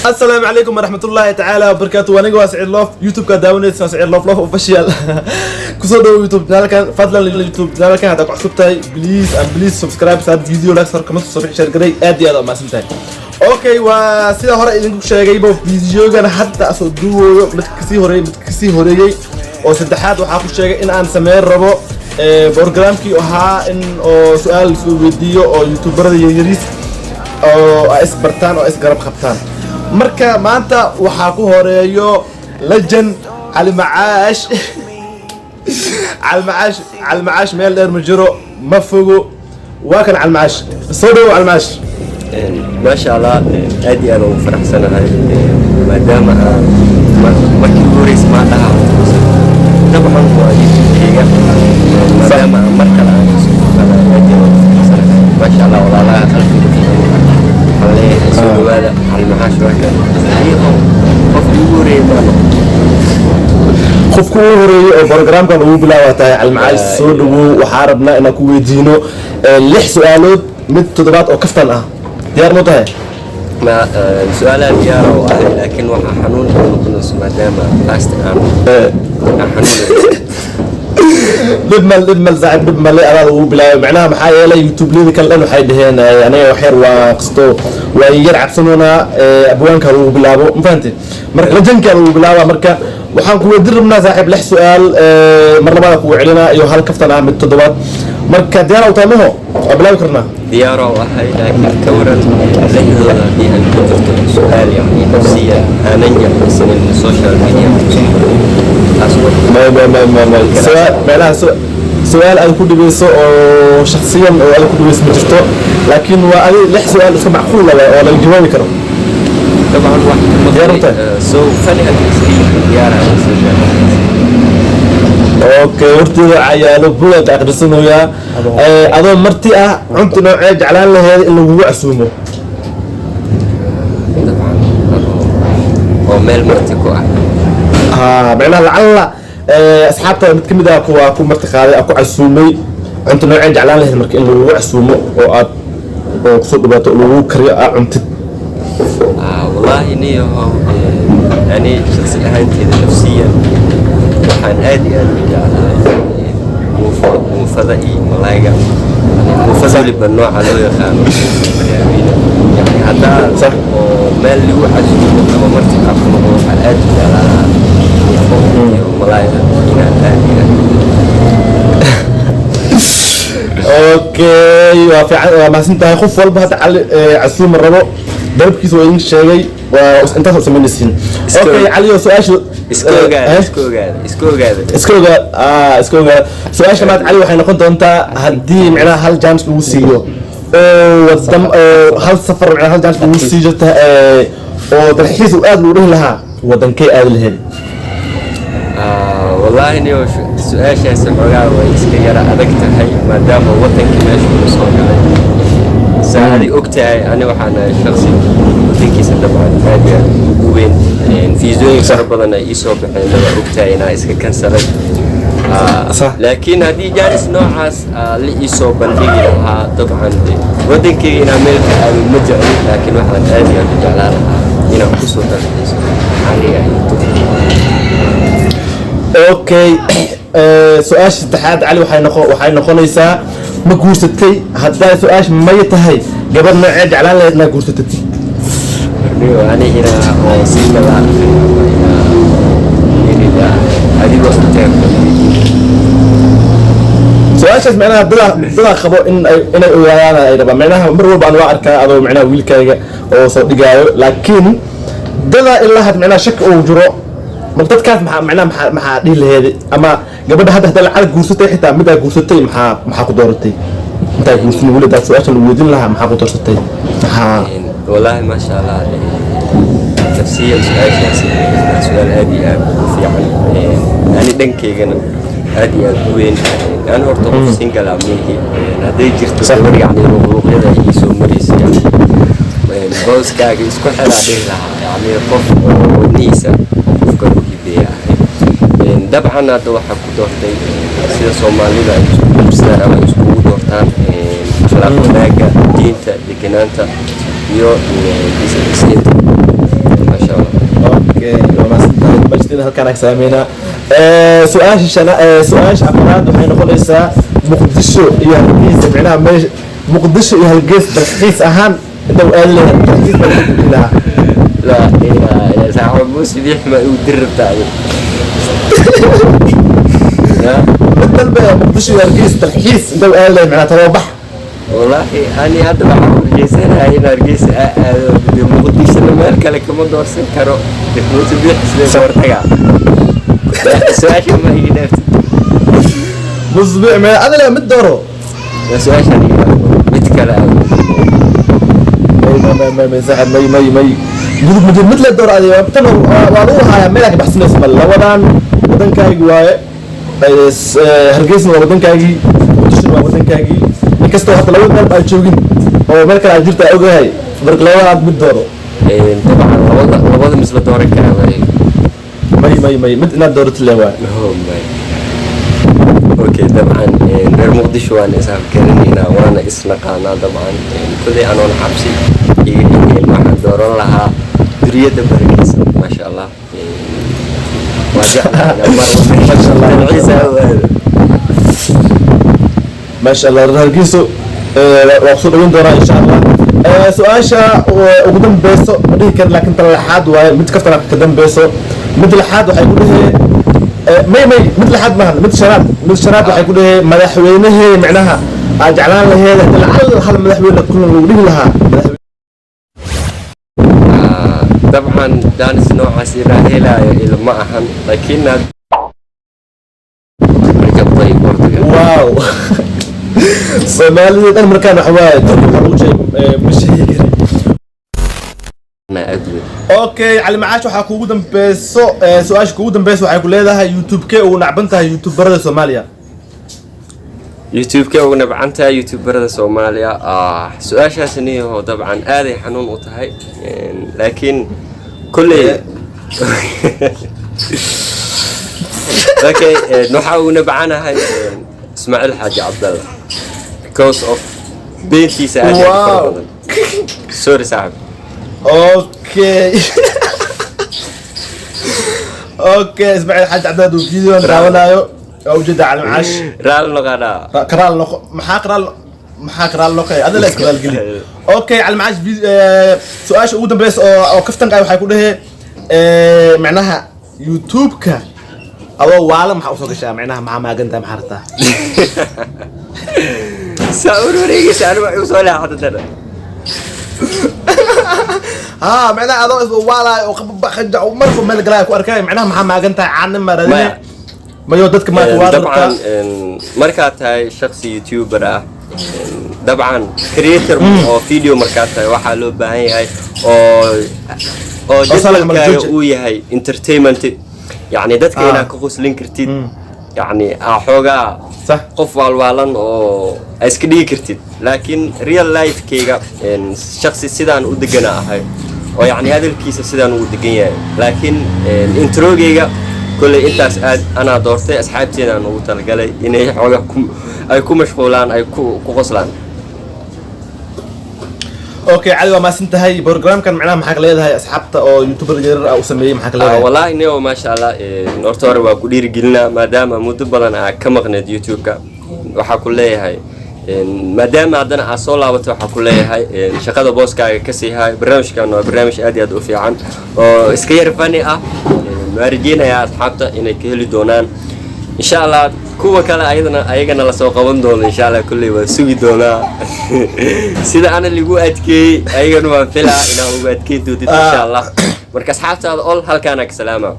السلام عليكم ورحمة الله تعالى وبركاته. وانا واسعد لوف يوتيوب كداونيت ساسعد لوف اوفيشال كسودو يوتيوب channel فضلا لليوتيوب channel كان هذاك عصبتاي بليز سبسكرايب صار فيديو لايك صار كمان صبح شير قري ادي هذا ما سنتين اوكي وسيده هore idinku sheegayba fiidiyogan hadda soo duubo mid kasii horeeyay oo saddexaad waxa ku sheegay in aan sameeyo rabo programkii ahaa in oo su'aal soo weydiiyo oo youtuberada yaryariis oo is bartaan oo is garab qabtaan marka maanta waxa ku horeeyo legend Ali Macaash meel dheer ma jiro ma fogo waa kan Ali Macaash soo dhaw Ali Macaash ما شاء الله أدي أنا وفرح سنة هاي ما دام ما كيوريس ما لها طبعا هو يجي ما دام مركل أنا أدي سنة ما شاء الله والله لا ألف عليه سووا هذا على المعاش وكذا أيهم قف يوري ما qofku horeeyay oo barnaamijkan uu bilaawatay Ali Macaash soo dhaw waxa rabnaa inaan ku weydiino 6 su'aalood mid toddobaad oo kaftan ah ديار متى؟ ما سؤالها ديار واحد لكن وحنا حنون نقص ما دام فاست حنون لبمل زعيم لبمل أنا وبلا معناها محايا لا يوتيوب لي كان لأنه حيد هنا يعني وحير وقصته ويرعب سنونا أبوان كانوا بلابو مفهمتي مرك لجن كانوا بلابو مركا وحن كوا دربنا زعيم لح سؤال مرة ما كوا علينا أيها هالكفتنا من التدوات مركا ديار وطعمه أبلاو كرنا ديارة وحي لكن كورا لهذا فيها سؤال يعني نفسيا أنجح مثلا السوشيال ميديا ما سؤال معناها سؤال أنا كنت بيسو شخصيا وأنا كنت بيسو مجرته لكن وأنا لح سؤال اسمه معقول ولا الجواب يكرم طبعا واحد ديارة سو فلها ديارة اوكي ورتي عيالو بوغا اخرسنويا ادو مرتي عنت نوعيه جعلان لهيد ان لو عسومو او ميل مرتي كو بينا لعل اصحابته mid kamid ah kuwa ku marti qaaday aku casuumay عنت نوعيه جعلان لهيد markii in lagu casuumo oo aad oo ku soo dhawaato lagu kariyo cuntid والله اني يعني شخصي اهانتي نفسيا waxaan aad iyo aad u jeclahay muufadai malayga muufadaliba nooca loo yaqaano yani haddaa oo meel lagu casuumo ama marti afno waxaan aad u jeclahaa iyo malayga inaan aad iyo اوكي waa mahadsantahay qof walba hadda casuum rabo dalabkiisa waa idin sheegay waa intaas oo sameynaysiin اوكي علي سؤال اسكو سؤال شمات علي waxay noqon doontaa hadii macnaha hal jams lagu siiyo wadam hal safar macnaha hal jams lagu siiyo oo dalxiis u aad loo dhihi lahaa wadankay aad lahayd والله اني سؤاشاas xogaa way iska yara adag tahay maadaama wadankii meesha uu soo galay saari ogtahay ani waxaan shakhsi wadinkiisa dabcan aad ugu weyn fiisooyin fara badan ay soo baxeen laba ogtahay inaa iska kansalay laakiin haddii jaanis noocaas la soo bandhigi lahaa dabcan wadankayga inaa meel ka aado ma jeclin laakiin waxaan aad iyo aad u jeclaan lahaa inaan ku soo dalxiiso aniga اوكي سؤال saddexaad علي waxay noqonaysaa ma guursatay hadda su'aash ma tahay gabadh nooceed jeclaan lahayd inaad guursatay أنا هنا سيما لا هذه وقت سؤالش معناها بلا خبر إن ويانا إذا معناها مرة بان وعركة أو معناها ويلكاية أو صديقايو لكن دلا إلا هاد معناها شك أو جرو مقتد كاف معناها مع دي هذه أما قبل هذا العدد جورستي حتى متى جورستي مع قدرتي متى جورستي ولد سؤال الودين لها مع قدرتي والله ما شاء الله نفسيا سؤال هادي في عمل أنا دنكيجنا هادي وين أنا أرتبط سينجل عميكي هذا جرت صور يعني روح هذا يسوع مريس يعني بوس كاج يسكون حلا عليه يعني قف ونيسة فكر كبير طبعا هذا واحد كدورتي سيد صومالي لا يسكون أما يسكون دورتان أخلاق وناجة دينته لكنانته iyo وما سنتين مجدين هالكان سامينا سؤال عفراد وحين نقول إسا مقدشو إياه الجيس معناها مش مقدشو إياه الجيس ترخيص أهم لو قال لي ترخيص لا لا يا صاحب موسى بيحمى ودرب تاعي مثل مقدشو إياه الجيس ترخيص لو قال لي معناها توضح والله أنا هذا بحاول جيسين هاي نرجس مقدش المال كلك ما دورسين كرو موسى بيحسب ورتجع سؤال ما هي نفسي مصبع ما أنا لا متدورو سؤال شنو بتكلم ما زعل مي قلت مثل الدور هذه بتنو والله ملك بحسن اسم الله ودان ودان كاي جواي بس هرجيسنا ودان كاي وتشرب ودان كاي كستو حتى لو كان بايجوجين أو ملك على جرت أوجاي برك لو عاد متدورو طبعا لبض مثل الدور الكلام مي مثل الدور اللواء اوكي طبعا غير مقدشو وانا اسف كرنينا وانا اسنقانا طبعا كلي انا حبسي waxaan dooran lahaa duriyada barkiisa ma sha Allah ما شاء الله رجيسو وقصد وين دورا إن شاء الله سؤاشا وقدم بيسو مديه كان لكن ترى حاد ومتكفر قدم بيسو مثل حاد وحيقول مي مثل حد مهن مثل شراب وحيقول مدحوينه معناها جعلان له هذا لعل هل مدحوينه كلهم وليه لها طبعا دانس نوع سيرا هلا إلى ما أهم لكن ركب طيب برتقال واو صومالي أنا مركان حواي تروح مش هيك اوكي على معاش waxaa kuugu dambeeso su'aasha kuugu dambeeso waxay ku leedahay youtube-ka oo nacbantahay youtuberada Soomaaliya youtube-ka oo nacbantahay youtuberada Soomaaliya su'aashaasni oo dabcan aad ay xanuun u tahay laakiin kulli okay waxa uu nacbanahay Ismaaciil Xaaji Cabdalla because of beentiisa aad u badan sorry saaxib اوكي اسمعي حاج عداد وفيديو نراونايو اوجد على المعاش رال نقدا كرال نق محاك رال نقي هذا لا كرال قلي اوكي على المعاش سؤال ugu dambeys oo kaftan qaay waxay ku dhahay macnaha youtube-ka aw waala maxaa u soo gashaa macnaha maxaa maaganta maxarta saur wareegis aan wax u soo leexatada معناها هذا والله وخرج ومرفو من القرايه واركاي معناها محا ما قنتها عن مرة ما يودتك ما توارد طبعا مركات هاي شخص يوتيوبر طبعا كريتر او فيديو مركات هاي waxaa loo baahan yahay oo jadwalka uu yahay entertainment يعني dadka inaad ka qoslin kartid يعني xoogaa صح qof walwaalan oo iska dhigi kartid laakiin real life kayga shakhsi sidaan u degan ahay oo يعني hadalkiisa sidaan u degan yahay laakiin introgeyga kulli intaas aad ana doortay asxaabteena ugu talgalay inay xoogaa ay ku mashquulaan ay ku qoslaan اوكي علي ما سنتهي برنامج كان معناها maxaa leedahay asxaabta oo youtuber yaryar ah u sameeyay maxaa leedahay wallahi neeyo ma sha Allah horta waa ku dhiirigelinaa maadaama muddo badan aan ka maqneed youtube-ka waxa ku leeyahay maadaama hadana aan soo laabato waxa ku leeyahay shaqada booskaaga ka sii hay barnaamijkan waa barnaamij aad iyo aad u fiican oo iska yar fani ah maarjinaya asxaabta inay ka heli doonaan insha Allah kuwa kale ayagana la soo qaban doono insha Allah kulli waa sugi doonaa sida ana ligu adkeey ayagana waan filaa inaan ugu adkeey doonto insha Allah marka asxaabtaada all halkaan ka salaama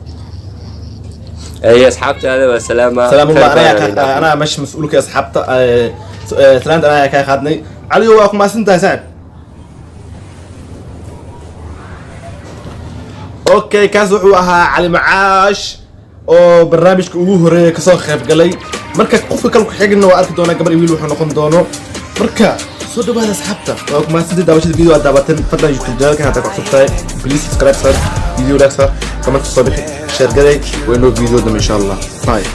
ay asxaabtaada waa salaama salaam الله انا مش مسؤولك يا asxaabta سلامت انا ka qaadnay cali waa ku maasantahay saaxib اوكي kaas wuxuu ahaa cali macaash oo barnaamijka ugu horeeyay ka soo qayb galay marka qofka kale ku xigna waa arki doona gabar wiil wuxuu noqon doono marka soo dhawaada asxaabta waa ku maasantahay daawashada video aad daabateen fadlan youtube channel kan hadda ku xubtay please subscribe video like comment soo bixi share garay waa inoo video dam insha Allah bye